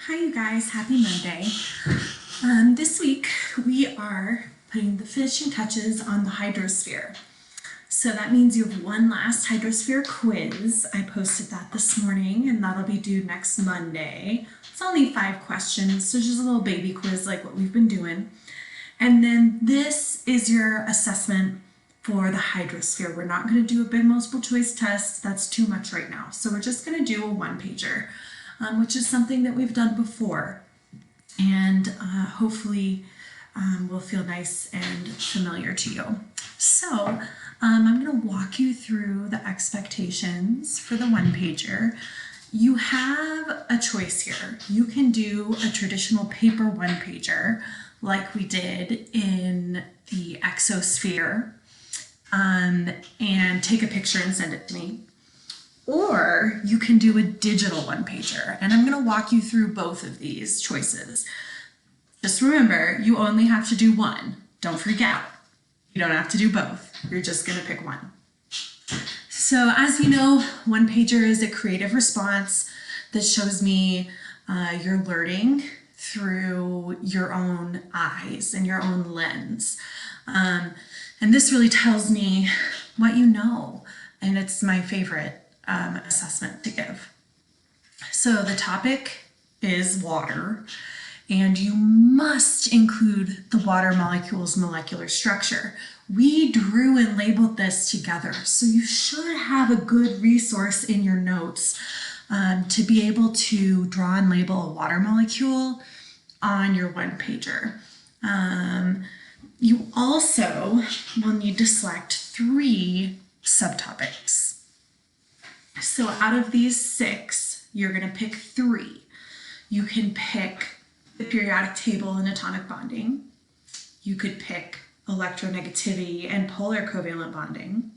Hi you guys, happy Monday. This week we are putting the finishing touches on the hydrosphere. So that means you have one last hydrosphere quiz. I posted that this morning and that'll be due next Monday. It's only 5 questions, so just a little baby quiz like what we've been doing. And then this is your assessment for the hydrosphere. We're not going to do a big multiple choice test. That's too much right now. So we're just going to do a 1-pager. Which is something that we've done before, and hopefully will feel nice and familiar to you. So I'm going to walk you through the expectations for the 1-pager. You have a choice here. You can do a traditional paper 1-pager like we did in the exosphere and take a picture and send it to me. Or you can do a digital 1-pager, and I'm going to walk you through both of these choices. Just remember, you only have to do one. Don't freak out. You don't have to do both. You're just going to pick one. So as you know, 1-pager is a creative response that shows me your learning through your own eyes and your own lens. And this really tells me what you know, and it's my favorite assessment to give. So the topic is water, and you must include the water molecule's molecular structure. We drew and labeled this together, so you should have a good resource in your notes to be able to draw and label a water molecule on your 1-pager. You also will need to select 3 subtopics. So out of these 6, you're going to pick 3. You can pick the periodic table and atomic bonding. You could pick electronegativity and polar covalent bonding.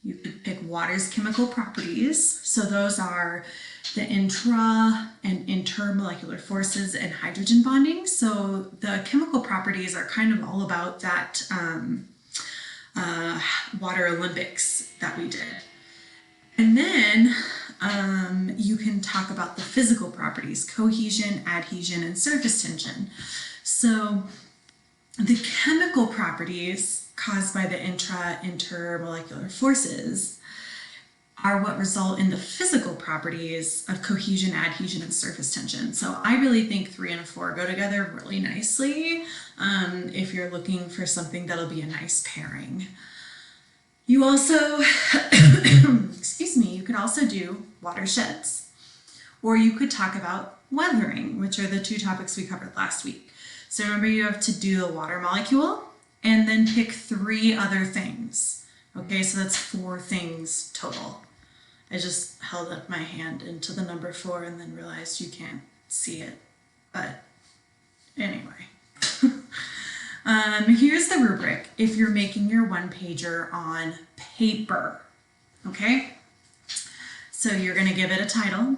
You could pick water's chemical properties. So those are the intra and intermolecular forces and hydrogen bonding. So the chemical properties are kind of all about that water Olympics that we did. And then you can talk about the physical properties, cohesion, adhesion, and surface tension. So the chemical properties caused by the intermolecular forces are what result in the physical properties of cohesion, adhesion, and surface tension. So I really think 3 and 4 go together really nicely if you're looking for something that'll be a nice pairing. You also, excuse me, you could also do watersheds, or you could talk about weathering, which are the 2 topics we covered last week. So remember, you have to do the water molecule and then pick 3 other things. Okay, so that's 4 things total. I just held up my hand into the number 4 and then realized you can't see it, but anyway. Here's the rubric if you're making your 1-pager on paper, okay? So you're going to give it a title,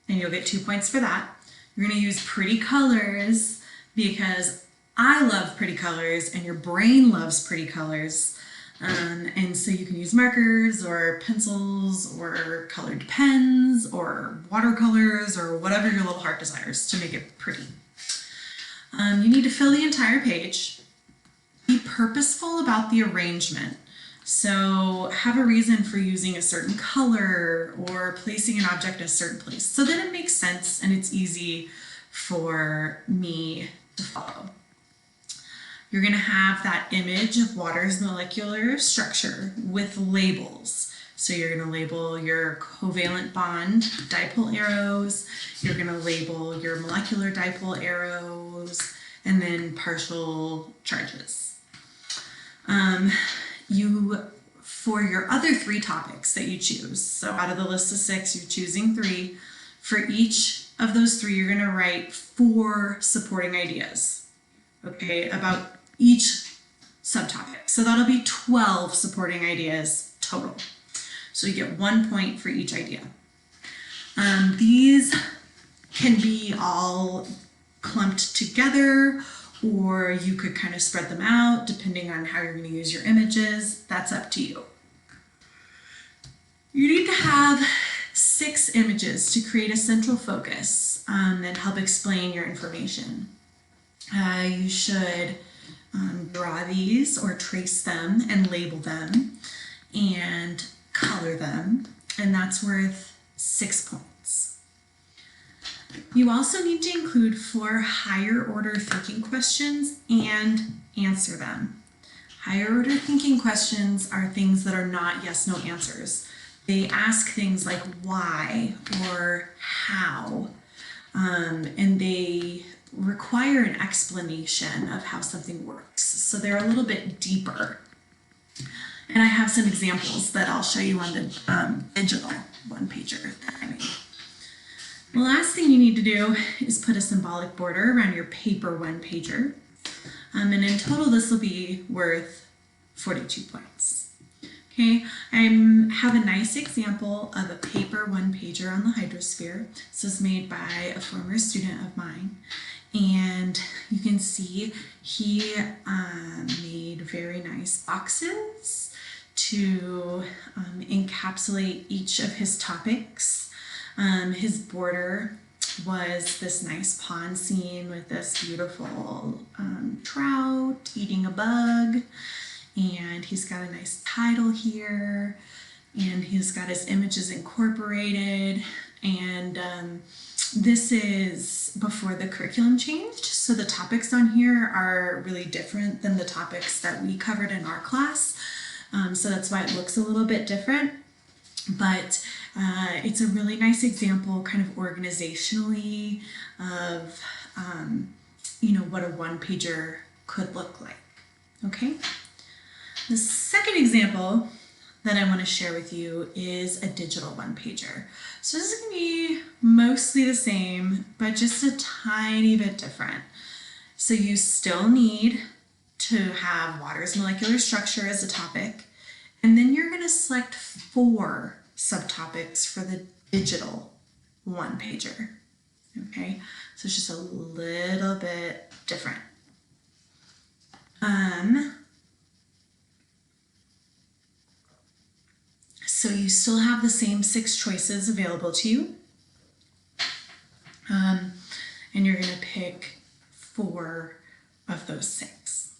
and you'll get 2 points for that. You're going to use pretty colors because I love pretty colors and your brain loves pretty colors. And so you can use markers or pencils or colored pens or watercolors or whatever your little heart desires to make it pretty. You need to fill the entire page. Be purposeful about the arrangement. So have a reason for using a certain color or placing an object in a certain place so that it makes sense and it's easy for me to follow. You're going to have that image of water's molecular structure with labels. So you're going to label your covalent bond dipole arrows, you're going to label your molecular dipole arrows, and then partial charges. For your other 3 topics that you choose, so out of the list of 6, you're choosing 3. For each of those 3, you're going to write 4 supporting ideas, okay, about each subtopic. So that'll be 12 supporting ideas total. So you get 1 point for each idea. These can be all clumped together, or you could kind of spread them out depending on how you're going to use your images. That's up to you. You need to have 6 images to create a central focus and help explain your information. You should draw these or trace them and label them and color them, and that's worth 6 points. You also need to include 4 higher order thinking questions and answer them. Higher order thinking questions are things that are not yes, no answers. They ask things like why or how, and they require an explanation of how something works. So they're a little bit deeper. And I have some examples that I'll show you on the digital one-pager that I made. The last thing you need to do is put a symbolic border around your paper one-pager. And in total, this will be worth 42 points. Okay, I have a nice example of a paper one-pager on the hydrosphere. This was made by a former student of mine. And you can see he made very nice boxes to encapsulate each of his topics. His border was this nice pond scene with this beautiful trout eating a bug. And he's got a nice title here. And he's got his images incorporated. And this is before the curriculum changed. So the topics on here are really different than the topics that we covered in our class. So that's why it looks a little bit different. But it's a really nice example kind of organizationally of, what a one-pager could look like. Okay? The second example that I want to share with you is a digital one-pager. So this is going to be mostly the same, but just a tiny bit different. So you still need to have water's molecular structure as a topic, and then you're going to select 4 subtopics for the digital one-pager. Okay, so it's just a little bit different. So you still have the same 6 choices available to you. And you're going to pick 4 of those 6.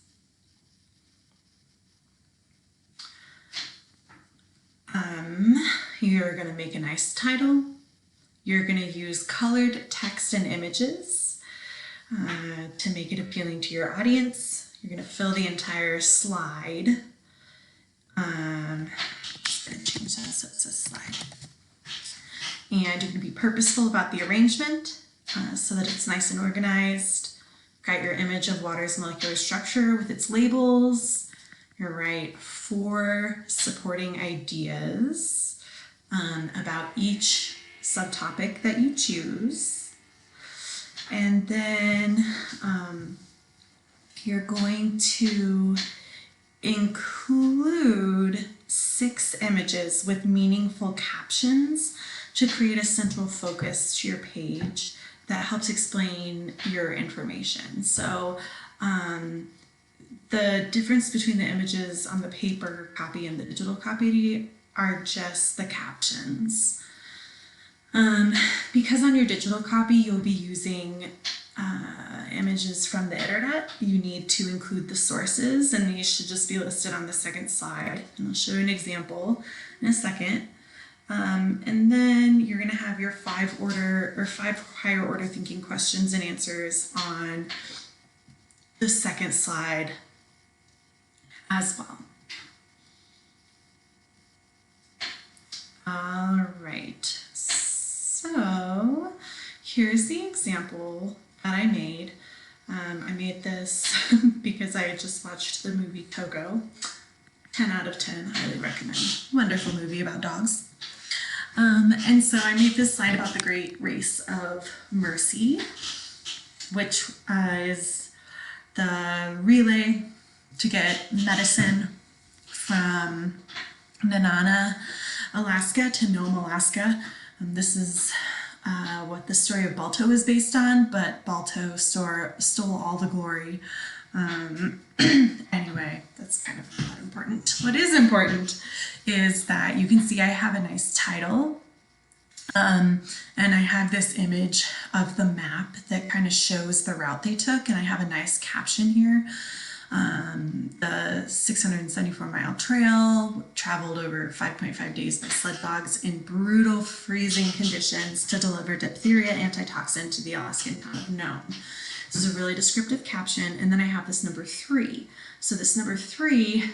You're going to make a nice title. You're going to use colored text and images to make it appealing to your audience. You're going to fill the entire slide. Just going to change that so it's a slide. And you're going to be purposeful about the arrangement so that it's nice and organized. Got your image of water's molecular structure with its labels. You're right, 4 supporting ideas about each subtopic that you choose. And then you're going to include 6 images with meaningful captions to create a central focus to your page that helps explain your information. So the difference between the images on the paper copy and the digital copy are just the captions. Because on your digital copy you'll be using images from the internet, you need to include the sources, and these should just be listed on the second slide. And I'll show you an example in a second. And then you're going to have your 5 higher order thinking questions and answers on the second slide as well. All right, so here's the example that I made. I made this because I had just watched the movie Togo. 10 out of 10, highly recommend. Wonderful movie about dogs. And so I made this slide about the Great Race of Mercy, which is the relay to get medicine from Nenana, Alaska to Nome, Alaska. This is what the story of Balto is based on, but Balto stole all the glory. Anyway, that's kind of not important. What is important is that you can see I have a nice title And I have this image of the map that kind of shows the route they took, and I have a nice caption here. The 674-mile trail traveled over 5.5 days by sled dogs in brutal freezing conditions to deliver diphtheria antitoxin to the Alaskan town of Nome. This is a really descriptive caption. And then I have this number 3. So this number 3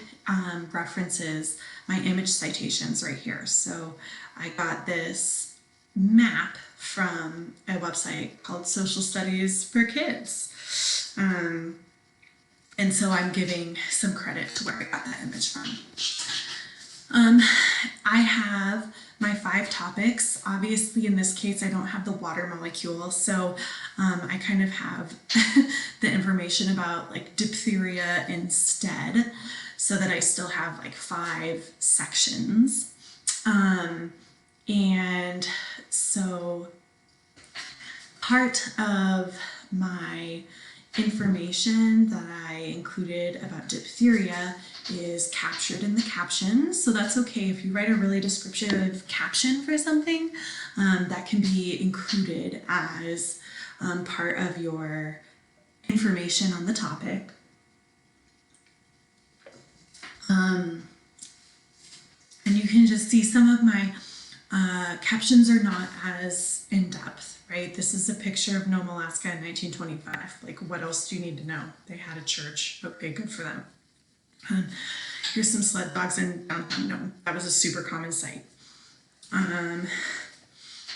references my image citations right here. So I got this map from a website called Social Studies for Kids. And so I'm giving some credit to where I got that image from. I have my 5 topics. Obviously, in this case, I don't have the water molecule, so I kind of have the information about like diphtheria instead, so that I still have like 5 sections. And so part of my information that I included about diphtheria is captured in the caption. So that's okay if you write a really descriptive caption for something, that can be included as part of your information on the topic. And you can just see some of my captions are not as in depth, right? This is a picture of Nome, Alaska in 1925. Like, what else do you need to know? They had a church. Okay, good for them. Here's some sled dogs in downtown Nome. That was a super common sight.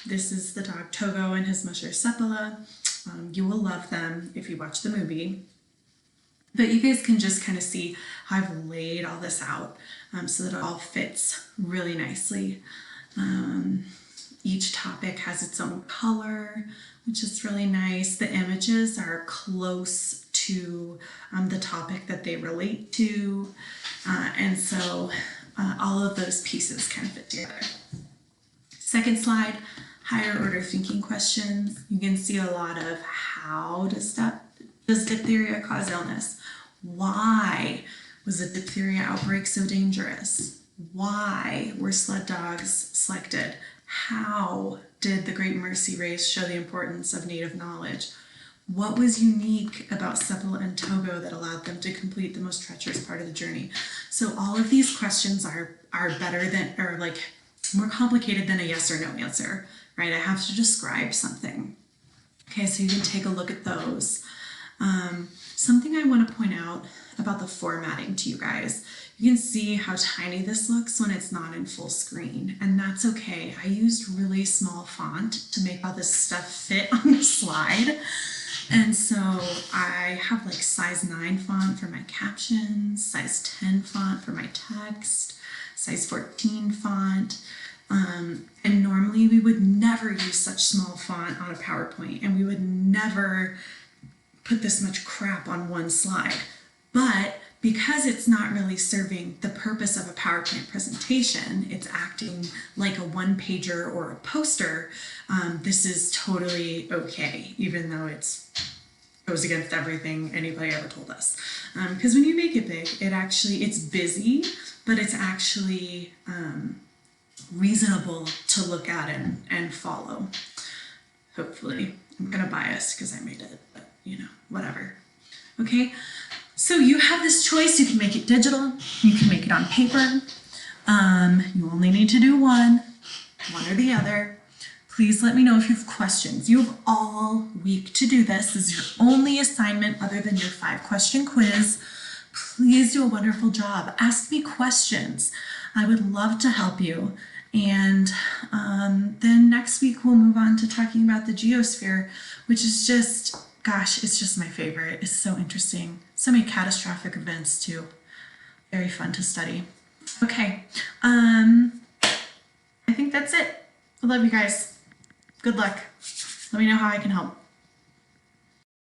This is the dog Togo and his musher Sepala. You will love them if you watch the movie. But you guys can just kind of see how I've laid all this out so that it all fits really nicely. Each topic has its own color, which is really nice. The images are close to the topic that they relate to. And so all of those pieces kind of fit together. Second slide, higher order thinking questions. You can see a lot of how does diphtheria cause illness? Why was the diphtheria outbreak so dangerous? Why were sled dogs selected? How did the Great Mercy Race show the importance of native knowledge? What was unique about Sepala and Togo that allowed them to complete the most treacherous part of the journey? So all of these questions are better than, or like more complicated than a yes or no answer, right? I have to describe something. Okay, so you can take a look at those. Something I want to point out about the formatting to you guys. You can see how tiny this looks when it's not in full screen, and that's okay. I used really small font to make all this stuff fit on the slide. And so I have like size 9 font for my captions, size 10 font for my text, size 14 font. And normally we would never use such small font on a PowerPoint, and we would never put this much crap on one slide. But because it's not really serving the purpose of a PowerPoint presentation, it's acting like a one-pager or a poster, this is totally okay, even though it goes against everything anybody ever told us. Because when you make it big, it's busy, but it's actually reasonable to look at and follow, hopefully. I'm kind of biased because I made it, but you know, whatever. Okay, so you have this choice. You can make it digital, you can make it on paper. You only need to do one or the other. Please let me know if you have questions. You have all week to do this. This is your only assignment other than your 5-question quiz. Please do a wonderful job. Ask me questions. I would love to help you. And then next week we'll move on to talking about the geosphere, which is just, gosh, it's just my favorite. It's so interesting. So many catastrophic events too. Very fun to study. Okay, I think that's it. I love you guys. Good luck. Let me know how I can help.